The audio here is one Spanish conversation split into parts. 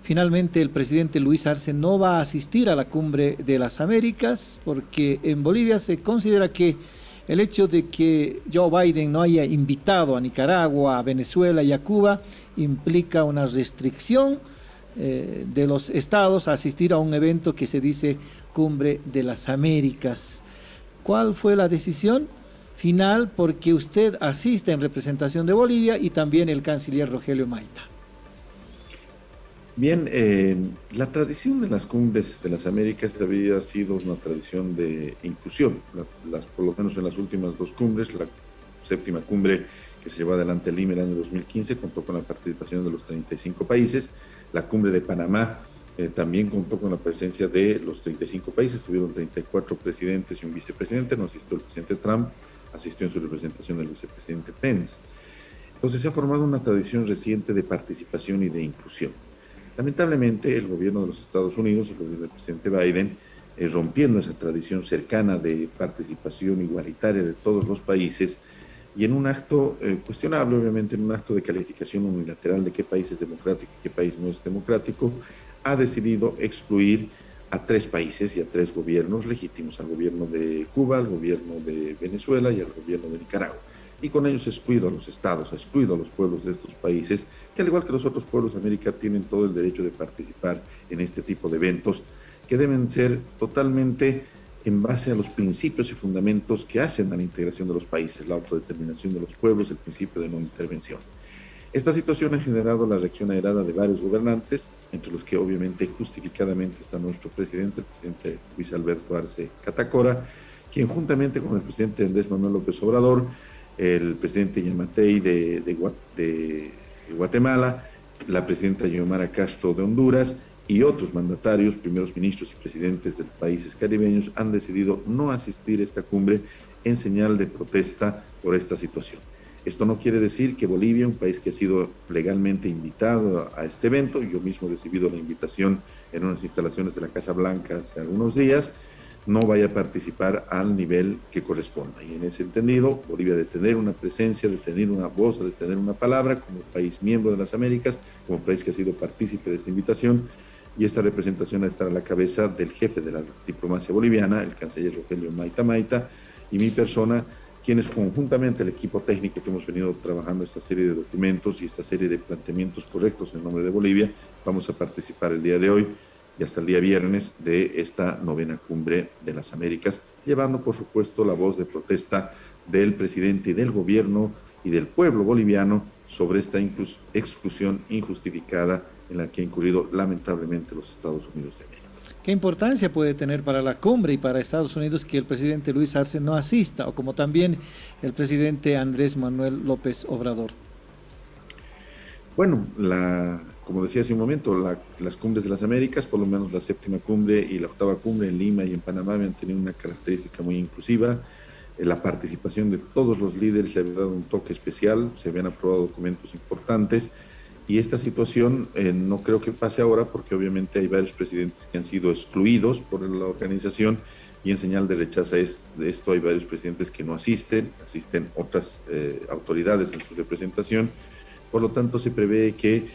Finalmente, el presidente Luis Arce no va a asistir a la Cumbre de las Américas porque en Bolivia se considera que el hecho de que Joe Biden no haya invitado a Nicaragua, a Venezuela y a Cuba implica una restricción de los estados a asistir a un evento que se dice Cumbre de las Américas. ¿Cuál fue la decisión final? Porque usted asiste en representación de Bolivia y también el canciller Rogelio Maita. Bien, la tradición de las cumbres de las Américas había sido una tradición de inclusión, por lo menos en las últimas dos cumbres. La séptima cumbre que se llevó adelante en Lima el año 2015 contó con la participación de los 35 países. La cumbre de Panamá también contó con la presencia de los 35 países, tuvieron 34 presidentes y un vicepresidente, no asistió el presidente Trump, asistió en su representación el vicepresidente Pence. Entonces se ha formado una tradición reciente de participación y de inclusión. Lamentablemente, el gobierno de los Estados Unidos, el gobierno del presidente Biden, rompiendo esa tradición cercana de participación igualitaria de todos los países, y en un acto cuestionable, obviamente, en un acto de calificación unilateral de qué país es democrático y qué país no es democrático, ha decidido excluir a tres países y a tres gobiernos legítimos, al gobierno de Cuba, al gobierno de Venezuela y al gobierno de Nicaragua. Y con ellos ha excluido a los estados, ha excluido a los pueblos de estos países, que al igual que los otros pueblos de América tienen todo el derecho de participar en este tipo de eventos, que deben ser totalmente en base a los principios y fundamentos que hacen a la integración de los países, la autodeterminación de los pueblos, el principio de no intervención. Esta situación ha generado la reacción airada de varios gobernantes, entre los que obviamente justificadamente está nuestro presidente, el presidente Luis Alberto Arce Catacora, quien juntamente con el presidente Andrés Manuel López Obrador, el presidente Yamatei de Guatemala, la presidenta Xiomara Castro de Honduras y otros mandatarios, primeros ministros y presidentes de países caribeños han decidido no asistir a esta cumbre en señal de protesta por esta situación. Esto no quiere decir que Bolivia, un país que ha sido legalmente invitado a este evento, yo mismo he recibido la invitación en unas instalaciones de la Casa Blanca hace algunos días, no vaya a participar al nivel que corresponda. Y en ese entendido, Bolivia de tener una presencia, de tener una voz, de tener una palabra como país miembro de las Américas, como país que ha sido partícipe de esta invitación, y esta representación ha de estar a la cabeza del jefe de la diplomacia boliviana, el canciller Rogelio Maita Maita, y mi persona, quienes conjuntamente el equipo técnico que hemos venido trabajando esta serie de documentos y esta serie de planteamientos correctos en nombre de Bolivia, vamos a participar el día de hoy y hasta el día viernes de esta novena cumbre de las Américas, llevando por supuesto la voz de protesta del presidente y del gobierno y del pueblo boliviano sobre esta exclusión injustificada en la que ha incurrido lamentablemente los Estados Unidos de América. ¿Qué importancia puede tener para la cumbre y para Estados Unidos que el presidente Luis Arce no asista, o como también el presidente Andrés Manuel López Obrador? Bueno, como decía hace un momento, las cumbres de las Américas, por lo menos la séptima cumbre y la octava cumbre en Lima y en Panamá, han tenido una característica muy inclusiva. La participación de todos los líderes le había dado un toque especial, se habían aprobado documentos importantes. Y esta situación no creo que pase ahora porque obviamente hay varios presidentes que han sido excluidos por la organización y en señal de rechazo de esto hay varios presidentes que no asisten otras autoridades en su representación. Por lo tanto, se prevé que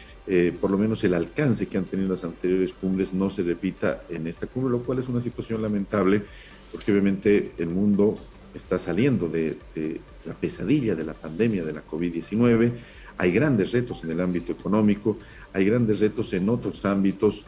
por lo menos el alcance que han tenido las anteriores cumbres no se repita en esta cumbre, lo cual es una situación lamentable porque obviamente el mundo está saliendo de la pesadilla de la pandemia de la COVID-19. Hay grandes retos en el ámbito económico, hay grandes retos en otros ámbitos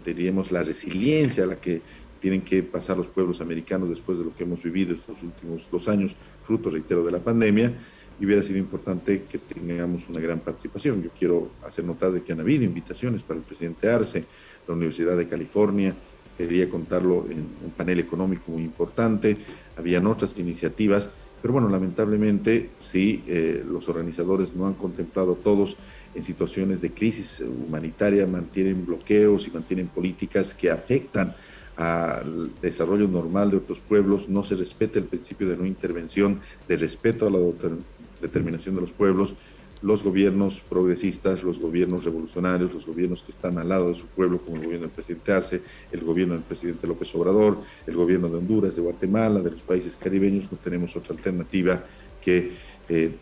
diríamos, la resiliencia a la que tienen que pasar los pueblos americanos después de lo que hemos vivido estos últimos 2 años, fruto, reitero, de la pandemia, y hubiera sido importante que tengamos una gran participación. Yo quiero hacer notar de que han habido invitaciones para el presidente Arce, la Universidad de California, quería contarlo en un panel económico muy importante, habían otras iniciativas, pero bueno, lamentablemente sí, los organizadores no han contemplado todos en situaciones de crisis humanitaria, mantienen bloqueos y mantienen políticas que afectan al desarrollo normal de otros pueblos, no se respeta el principio de no intervención, de respeto a la determinación de los pueblos. Los gobiernos progresistas, los gobiernos revolucionarios, los gobiernos que están al lado de su pueblo, como el gobierno del presidente Arce, el gobierno del presidente López Obrador, el gobierno de Honduras, de Guatemala, de los países caribeños, no tenemos otra alternativa que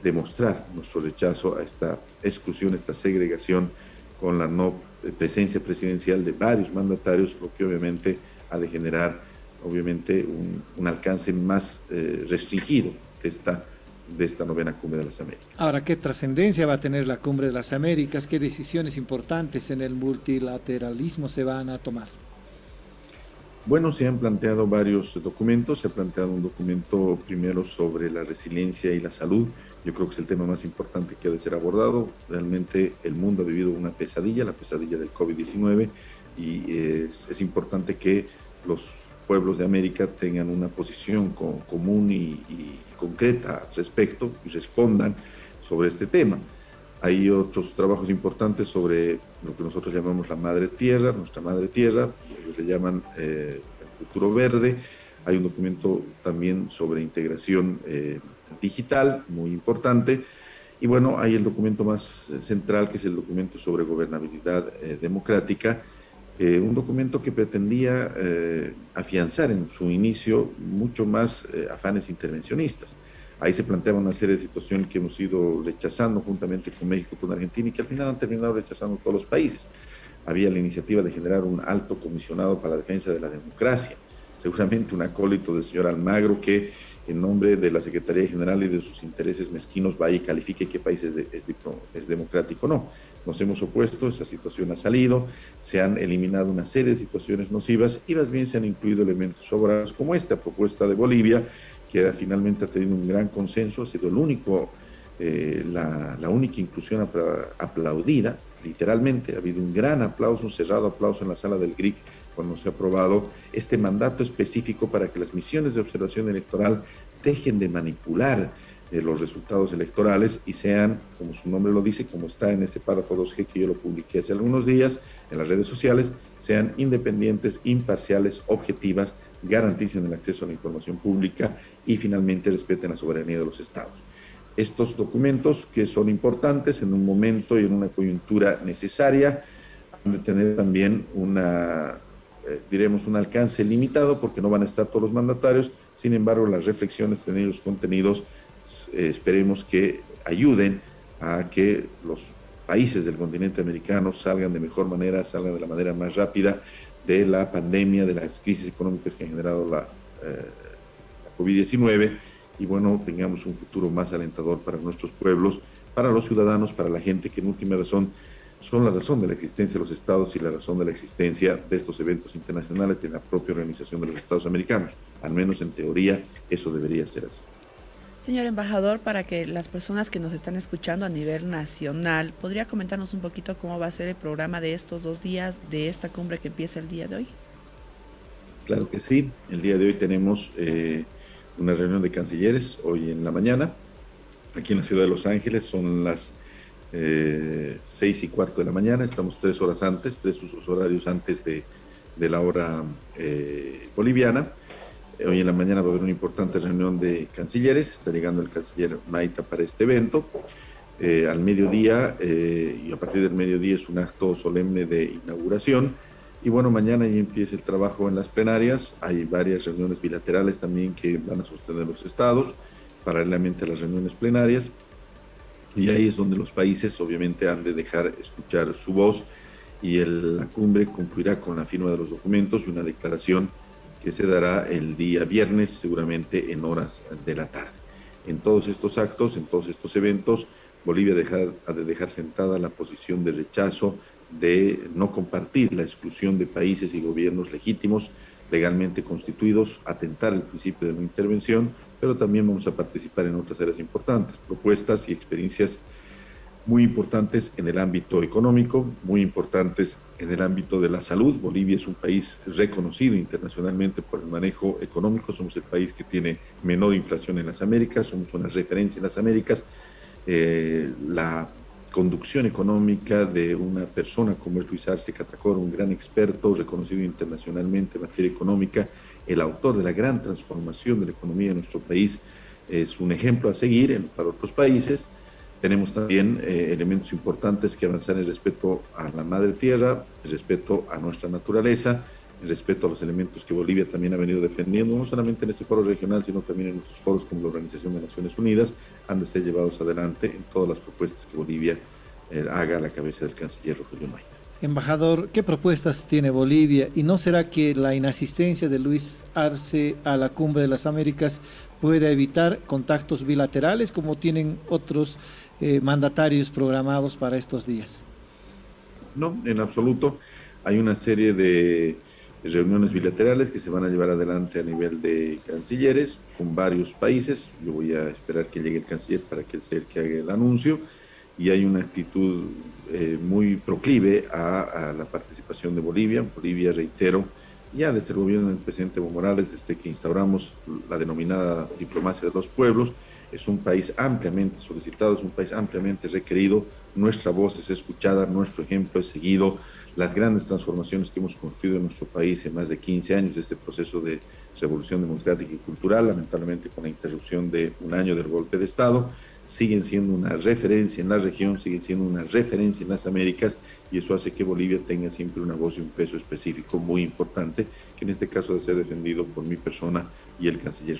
demostrar nuestro rechazo a esta exclusión, esta segregación con la no presencia presidencial de varios mandatarios, lo que obviamente ha de generar obviamente un alcance más restringido de esta novena cumbre de las Américas. Ahora, ¿qué trascendencia va a tener la cumbre de las Américas? ¿Qué decisiones importantes en el multilateralismo se van a tomar? Bueno, se han planteado varios documentos. Se ha planteado un documento primero sobre la resiliencia y la salud. Yo creo que es el tema más importante que ha de ser abordado. Realmente el mundo ha vivido una pesadilla, la pesadilla del COVID-19, y es importante que los pueblos de América tengan una posición común y concreta al respecto y respondan sobre este tema. Hay otros trabajos importantes sobre lo que nosotros llamamos la madre tierra, nuestra madre tierra, ellos le llaman el futuro verde. Hay un documento también sobre integración digital, muy importante. Y bueno, hay el documento más central, que es el documento sobre gobernabilidad democrática, un documento que pretendía afianzar en su inicio mucho más afanes intervencionistas. Ahí se planteaba una serie de situaciones que hemos ido rechazando juntamente con México, con Argentina, y que al final han terminado rechazando todos los países. Había la iniciativa de generar un alto comisionado para la defensa de la democracia, seguramente un acólito del señor Almagro, que en nombre de la Secretaría General y de sus intereses mezquinos va y califique qué país es democrático o no. Nos hemos opuesto, esa situación ha salido, se han eliminado una serie de situaciones nocivas y más bien se han incluido elementos favorables como esta propuesta de Bolivia, que finalmente ha tenido un gran consenso, ha sido la única inclusión aplaudida, literalmente. Ha habido un gran aplauso, un cerrado aplauso en la sala del GRIC cuando se ha aprobado este mandato específico para que las misiones de observación electoral dejen de manipular los resultados electorales y sean, como su nombre lo dice, como está en este párrafo 2G que yo lo publiqué hace algunos días en las redes sociales, sean independientes, imparciales, objetivas, garanticen el acceso a la información pública y finalmente respeten la soberanía de los estados. Estos documentos, que son importantes en un momento y en una coyuntura necesaria, han de tener también un alcance limitado, porque no van a estar todos los mandatarios. Sin embargo, las reflexiones en ellos contenidos esperemos que ayuden a que los países del continente americano salgan de mejor manera, salgan de la manera más rápida de la pandemia, de las crisis económicas que ha generado la COVID-19, y bueno, tengamos un futuro más alentador para nuestros pueblos, para los ciudadanos, para la gente que en última razón son la razón de la existencia de los estados y la razón de la existencia de estos eventos internacionales de la propia Organización de los Estados Americanos. Al menos en teoría eso debería ser así. Señor embajador, para que las personas que nos están escuchando a nivel nacional, ¿podría comentarnos un poquito cómo va a ser el programa de estos 2 días de esta cumbre que empieza el día de hoy? Claro que sí. El día de hoy tenemos una reunión de cancilleres hoy en la mañana, aquí en la ciudad de Los Ángeles. Son las 6:15 de la mañana. Estamos 3 horas antes, 3 usos horarios antes de la hora boliviana. Hoy en la mañana va a haber una importante reunión de cancilleres. Está llegando el canciller Maita para este evento. Al mediodía, y a partir del mediodía es un acto solemne de inauguración. Y bueno, mañana ya empieza el trabajo en las plenarias. Hay varias reuniones bilaterales también que van a sostener los estados, paralelamente a las reuniones plenarias. Y ahí es donde los países obviamente han de dejar escuchar su voz, y la cumbre concluirá con la firma de los documentos y una declaración que se dará el día viernes, seguramente en horas de la tarde. En todos estos actos, en todos estos eventos, Bolivia ha de dejar sentada la posición de rechazo, de no compartir la exclusión de países y gobiernos legítimos, legalmente constituidos, atentar el principio de no intervención, pero también vamos a participar en otras áreas importantes, propuestas y experiencias muy importantes en el ámbito económico, muy importantes en el ámbito de la salud. Bolivia es un país reconocido internacionalmente por el manejo económico. Somos el país que tiene menor inflación en las Américas, somos una referencia en las Américas. La conducción económica de una persona como es Luis Arce Catacora, un gran experto reconocido internacionalmente en materia económica, el autor de la gran transformación de la economía de nuestro país, es un ejemplo a seguir para otros países. Tenemos también elementos importantes que avanzar en el respeto a la madre tierra, el respeto a nuestra naturaleza, el respeto a los elementos que Bolivia también ha venido defendiendo, no solamente en este foro regional, sino también en otros foros como la Organización de Naciones Unidas. Han de ser llevados adelante en todas las propuestas que Bolivia haga a la cabeza del canciller Rogelio Maynard. Embajador, ¿qué propuestas tiene Bolivia? ¿Y no será que la inasistencia de Luis Arce a la Cumbre de las Américas puede evitar contactos bilaterales como tienen otros mandatarios programados para estos días? No, en absoluto. Hay una serie de reuniones bilaterales que se van a llevar adelante a nivel de cancilleres con varios países. Yo voy a esperar que llegue el canciller para que él sea el que haga el anuncio. Y hay una actitud muy proclive a la participación de Bolivia. Bolivia, reitero, ya desde el gobierno del presidente Evo Morales, desde que instauramos la denominada diplomacia de los pueblos, es un país ampliamente solicitado, es un país ampliamente requerido. Nuestra voz es escuchada, nuestro ejemplo es seguido. Las grandes transformaciones que hemos construido en nuestro país en más de 15 años de este proceso de revolución democrática y cultural, lamentablemente con la interrupción de un año del golpe de Estado, siguen siendo una referencia en la región, siguen siendo una referencia en las Américas, y eso hace que Bolivia tenga siempre una voz y un peso específico muy importante, que en este caso debe ser defendido por mi persona y el canciller.